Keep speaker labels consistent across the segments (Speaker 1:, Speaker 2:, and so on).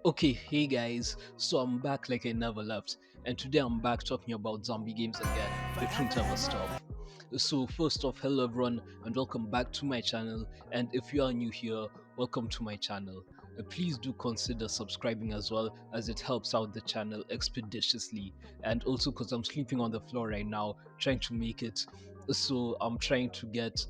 Speaker 1: Okay, hey guys, so I'm back like I never left, and today I'm back talking about zombie games again. It won't ever stop. So, first off, hello everyone, and welcome back to my channel. And if you are new here, welcome to my channel. Please do consider subscribing as well, as it helps out the channel expeditiously. And also, because I'm sleeping on the floor right now, trying to make it. So, I'm trying to get,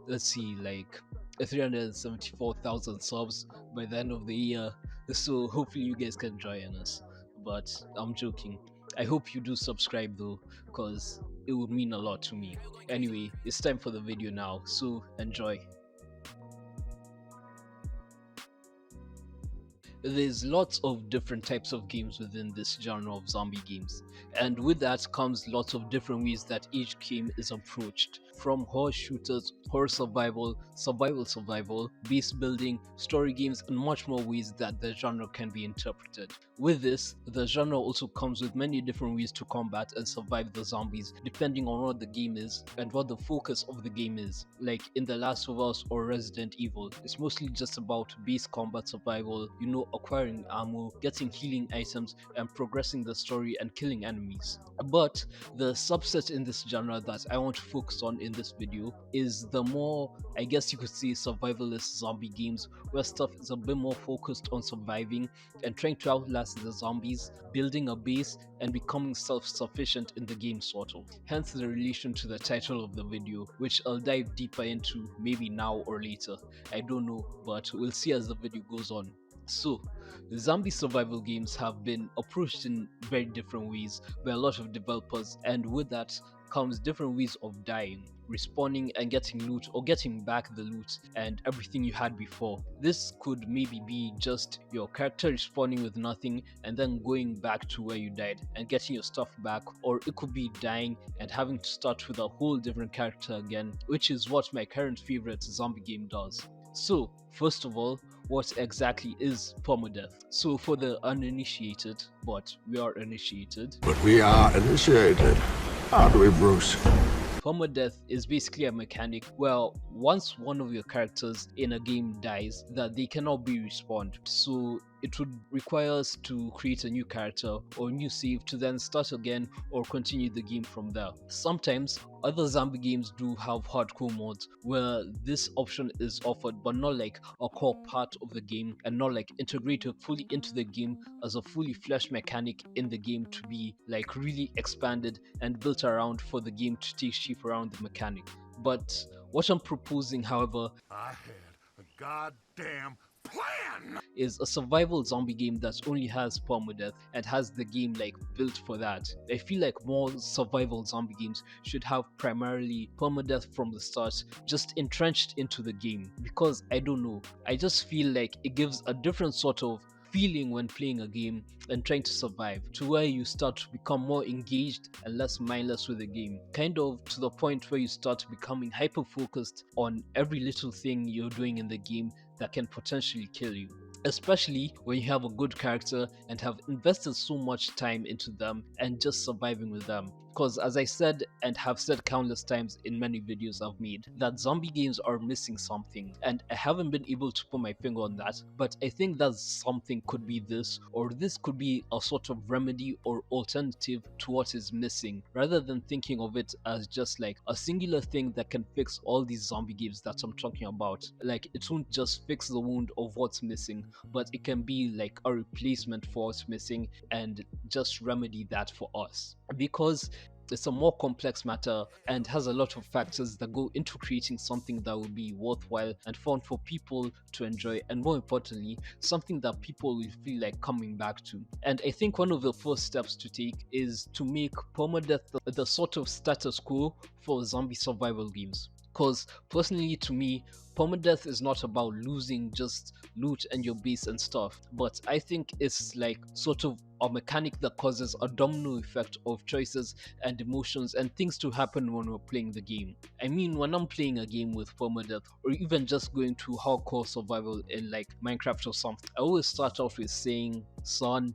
Speaker 1: let's see, like 374,000 subs by the end of the year, so hopefully you guys can join us. But I'm joking. I hope you do subscribe though, because it would mean a lot to me. Anyway, it's time for the video now, so enjoy. There's lots of different types of games within this genre of zombie games, and with that comes lots of different ways that each game is approached, from horror shooters, horror survival, base building, story games, and much more ways that the genre can be interpreted. With this, the genre also comes with many different ways to combat and survive the zombies depending on what the game is and what the focus of the game is. Like in The Last of Us or Resident Evil, it's mostly just about base combat survival, acquiring ammo, getting healing items, and progressing the story and killing enemies. But the subset in this genre that I want to focus on in this video is the more, I guess you could say, survivalist zombie games where stuff is a bit more focused on surviving and trying to outlast the zombies, building a base, and becoming self-sufficient in the game, sort of. Hence the relation to the title of the video, which I'll dive deeper into maybe now or later. I don't know, but we'll see as the video goes on. So, zombie survival games have been approached in very different ways by a lot of developers, and with that comes different ways of dying, respawning, and getting loot or getting back the loot and everything you had before. This could maybe be just your character respawning with nothing and then going back to where you died and getting your stuff back, or it could be dying and having to start with a whole different character again, which is what my current favorite zombie game does. So, first of all, what exactly is permadeath? So, for the uninitiated, but we are initiated,
Speaker 2: But we are initiated, aren't we, Bruce?
Speaker 1: permadeath is basically a mechanic where once one of your characters in a game dies, that they cannot be respawned. So it would require us to create a new character or new save to then start again or continue the game from there. Sometimes other zombie games do have hardcore modes where this option is offered, but not like a core part of the game and not like integrated fully into the game as a fully fleshed mechanic in the game to be like really expanded and built around for the game to take shape around the mechanic. But what I'm proposing, however,
Speaker 2: I had a goddamn plan!
Speaker 1: is a survival zombie game that only has permadeath and has the game like built for that. I feel like more survival zombie games should have primarily permadeath from the start, just entrenched into the game, because I don't know, I just feel like it gives a different sort of feeling when playing a game and trying to survive, to where you start to become more engaged and less mindless with the game, kind of to the point where you start becoming hyper focused on every little thing you're doing in the game that can potentially kill you, especially when you have a good character and have invested so much time into them and just surviving with them. Because as I said and have said countless times in many videos I've made, that zombie games are missing something, and I haven't been able to put my finger on that, but I think that something could be this, or this could be a sort of remedy or alternative to what is missing, rather than thinking of it as just like a singular thing that can fix all these zombie games that I'm talking about. Like, it won't just fix the wound of what's missing, but it can be like a replacement for what's missing and just remedy that for us, because it's a more complex matter and has a lot of factors that go into creating something that will be worthwhile and fun for people to enjoy, and more importantly, something that people will feel like coming back to. And I think one of the first steps to take is to make permadeath the sort of status quo for zombie survival games. Because personally, to me, permadeath is not about losing just loot and your base and stuff, but I think it's like sort of a mechanic that causes a domino effect of choices and emotions and things to happen when we're playing the game. I mean, when I'm playing a game with permadeath, or even just going to hardcore survival in like Minecraft or something, I always start off with saying, son,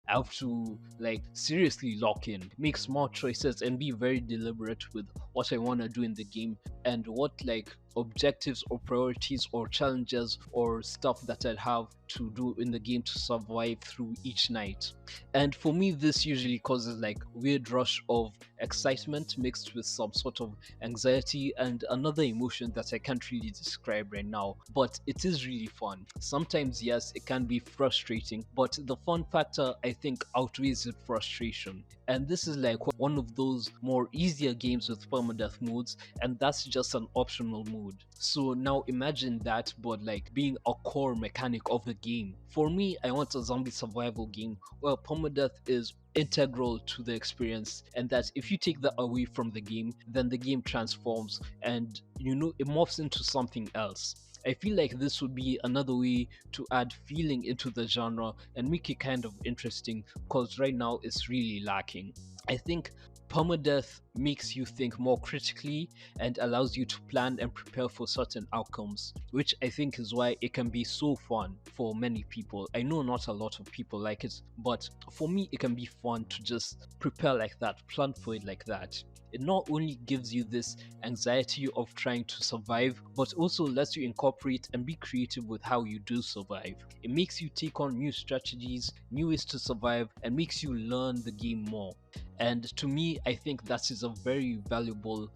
Speaker 1: I have to like seriously lock in, make smart choices, and be very deliberate with what I want to do in the game and what like objectives or priorities or challenges or stuff that I'd have to do in the game to survive through each night. And for me, this usually causes like weird rush of excitement mixed with some sort of anxiety and another emotion that I can't really describe right now. But it is really fun. Sometimes, yes, it can be frustrating, but the fun factor I think outweighs the frustration. And this is like one of those more easier games with permadeath modes, and that's just an optional mode. So now imagine that, but like being a core mechanic of the game. For me, I want a zombie survival game where permadeath is integral to the experience, and that if you take that away from the game, then the game transforms and it morphs into something else. I feel like this would be another way to add feeling into the genre and make it kind of interesting, because right now it's really lacking. I think permadeath makes you think more critically and allows you to plan and prepare for certain outcomes, which I think is why it can be so fun for many people. I know not a lot of people like it, but for me, it can be fun to just prepare like that, plan for it like that. It not only gives you this anxiety of trying to survive, but also lets you incorporate and be creative with how you do survive. It makes you take on new strategies, new ways to survive, and makes you learn the game more. And to me, I think that is a very valuable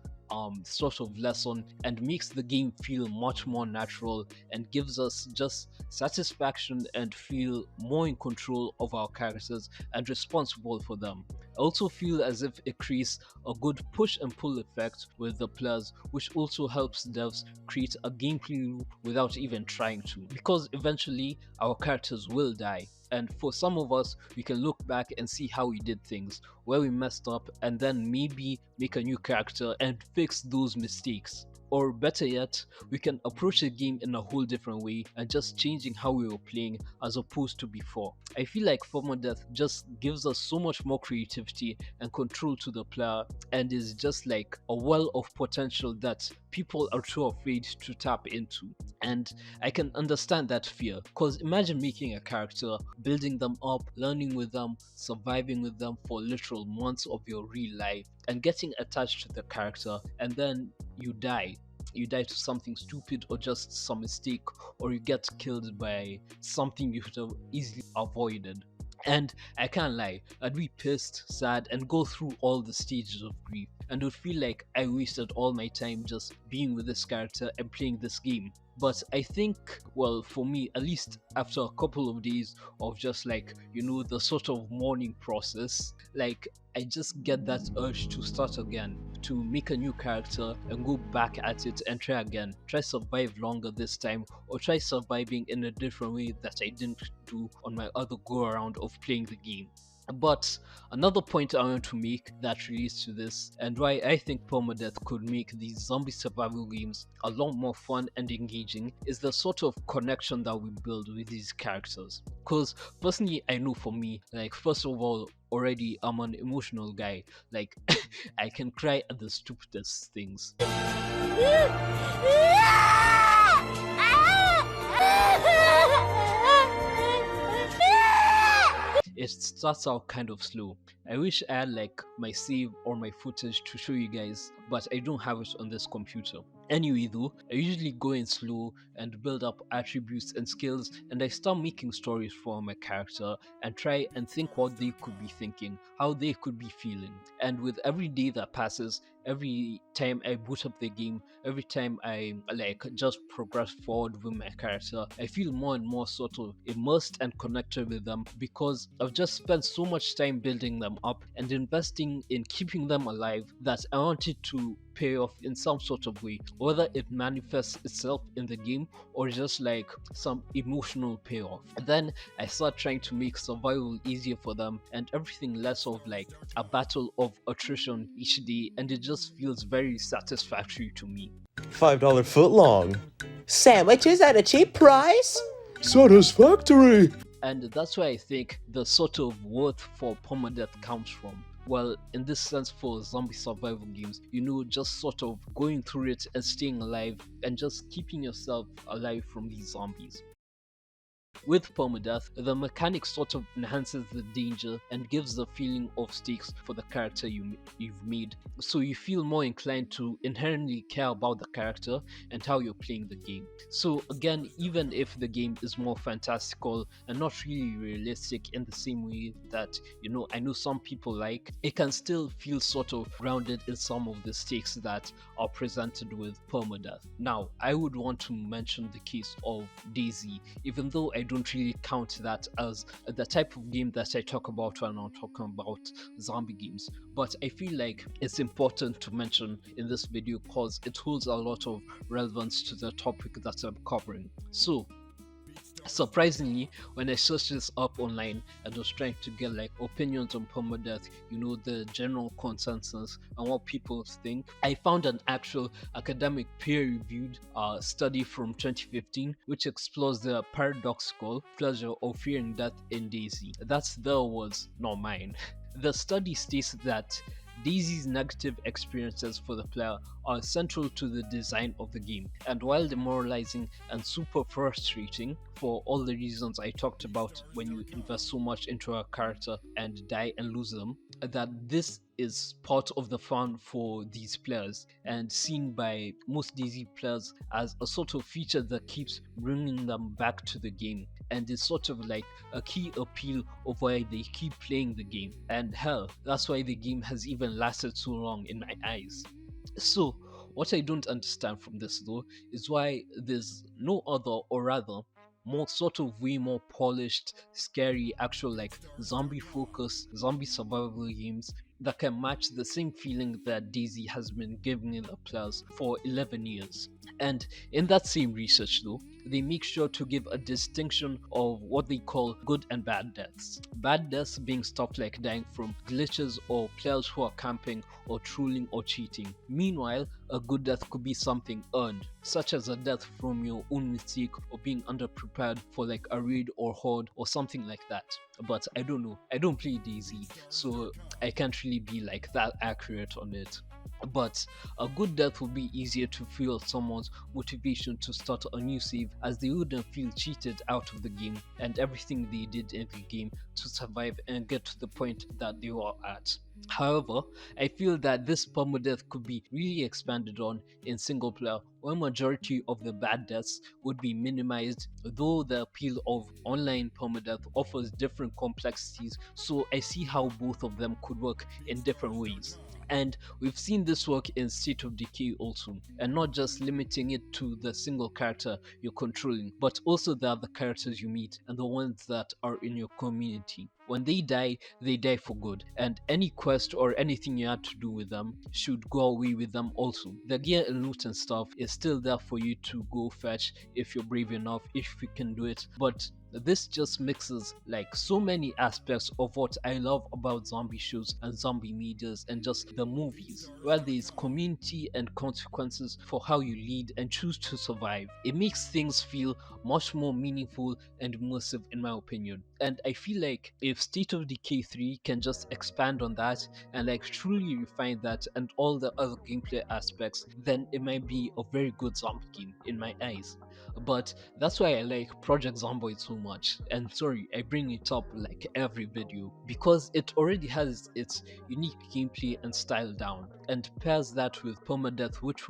Speaker 1: sort of lesson and makes the game feel much more natural and gives us just satisfaction and feel more in control of our characters and responsible for them. I also feel as if it creates a good push and pull effect with the players, which also helps devs create a gameplay loop without even trying to, because eventually our characters will die. And for some of us, we can look back and see how we did things, where we messed up, and then maybe make a new character and fix those mistakes. Or better yet, we can approach the game in a whole different way and just changing how we were playing as opposed to before. I feel like permadeath just gives us so much more creativity and control to the player, and is just like a well of potential that people are too afraid to tap into. And I can understand that fear, because imagine making a character, building them up, learning with them, surviving with them for literal months of your real life, and getting attached to the character, and then you die. You die to something stupid or just some mistake, or you get killed by something you could have easily avoided. And I can't lie, I'd be pissed, sad, and go through all the stages of grief, and would feel like I wasted all my time just being with this character and playing this game. But I think, well, for me, at least after a couple of days of just like, the sort of mourning process, like I just get that urge to start again, to make a new character and go back at it and try again. Try survive longer this time, or try surviving in a different way that I didn't do on my other go around of playing the game. But another point I want to make that relates to this, and why I think permadeath could make these zombie survival games a lot more fun and engaging, is the sort of connection that we build with these characters. Because personally, I know for me, like, first of all, already I'm an emotional guy. Like, I can cry at the stupidest things. It starts out kind of slow. I wish I had like my save or my footage to show you guys, but I don't have it on this computer. Anyway though, I usually go in slow and build up attributes and skills, and I start making stories for my character and try and think what they could be thinking, how they could be feeling. And with every day that passes, every time I boot up the game, every time I like just progress forward with my character, I feel more and more sort of immersed and connected with them, because I've just spent so much time building them up and investing in keeping them alive that I wanted to pay off in some sort of way, whether it manifests itself in the game or just like some emotional payoff. And then I start trying to make survival easier for them and everything less of like a battle of attrition each day, and it just feels very satisfactory to me.
Speaker 3: $5 footlong. Sandwiches at a cheap price?
Speaker 2: Satisfactory!
Speaker 1: And that's why I think the sort of worth for permadeath comes from. Well, in this sense, for zombie survival games, just sort of going through it and staying alive and just keeping yourself alive from these zombies. With permadeath, the mechanic sort of enhances the danger and gives the feeling of stakes for the character you've made, so you feel more inclined to inherently care about the character and how you're playing the game. So again, even if the game is more fantastical and not really realistic in the same way that I know some people like, it can still feel sort of grounded in some of the stakes that are presented with permadeath. Now, I would want to mention the case of Daisy, even though I don't really count that as the type of game that I talk about when I'm talking about zombie games. But I feel like it's important to mention in this video because it holds a lot of relevance to the topic that I'm covering. So, surprisingly, when I searched this up online and was trying to get like opinions on permadeath, the general consensus and what people think, I found an actual academic peer-reviewed study from 2015 which explores the paradoxical pleasure of fearing death in Daisy. That's their words, not mine. The study states that Daisy's negative experiences for the player are central to the design of the game, and while demoralizing and super frustrating for all the reasons I talked about when you invest so much into a character and die and lose them, that this is part of the fun for these players and seen by most Daisy players as a sort of feature that keeps bringing them back to the game and is sort of like a key appeal of why they keep playing the game. And hell, that's why the game has even lasted so long in my eyes. So, what I don't understand from this though is why there's no other, or rather, more sort of way more polished, scary, actual like zombie focused, zombie survival games that can match the same feeling that Daisy has been giving the players for 11 years. And in that same research though, they make sure to give a distinction of what they call good and bad deaths. Bad deaths being stuff like dying from glitches or players who are camping or trolling or cheating. Meanwhile, a good death could be something earned, such as a death from your own mistake or being underprepared for like a raid or horde or something like that. But I don't know, I don't play Daisy, so I can't really be like that accurate on it. But a good death would be easier to fuel someone's motivation to start a new save, as they wouldn't feel cheated out of the game and everything they did in the game to survive and get to the point that they were at. However, I feel that this permadeath could be really expanded on in single player, where majority of the bad deaths would be minimized, though the appeal of online permadeath offers different complexities, so I see how both of them could work in different ways. And we've seen this work in State of Decay also, and not just limiting it to the single character you're controlling, but also the other characters you meet and the ones that are in your community. When they die for good, and any quest or anything you had to do with them should go away with them also. The gear and loot and stuff is still there for you to go fetch if you're brave enough, if you can do it, but this just mixes like so many aspects of what I love about zombie shows and zombie medias and just the movies, where there's community and consequences for how you lead and choose to survive. It makes things feel much more meaningful and immersive in my opinion. And I feel like if State of Decay 3 can just expand on that and like truly refine that and all the other gameplay aspects, then it might be a very good zombie game in my eyes. But that's why I like Project Zomboid so much. And sorry, I bring it up like every video because it already has its unique gameplay and style down, and pairs that with permadeath, which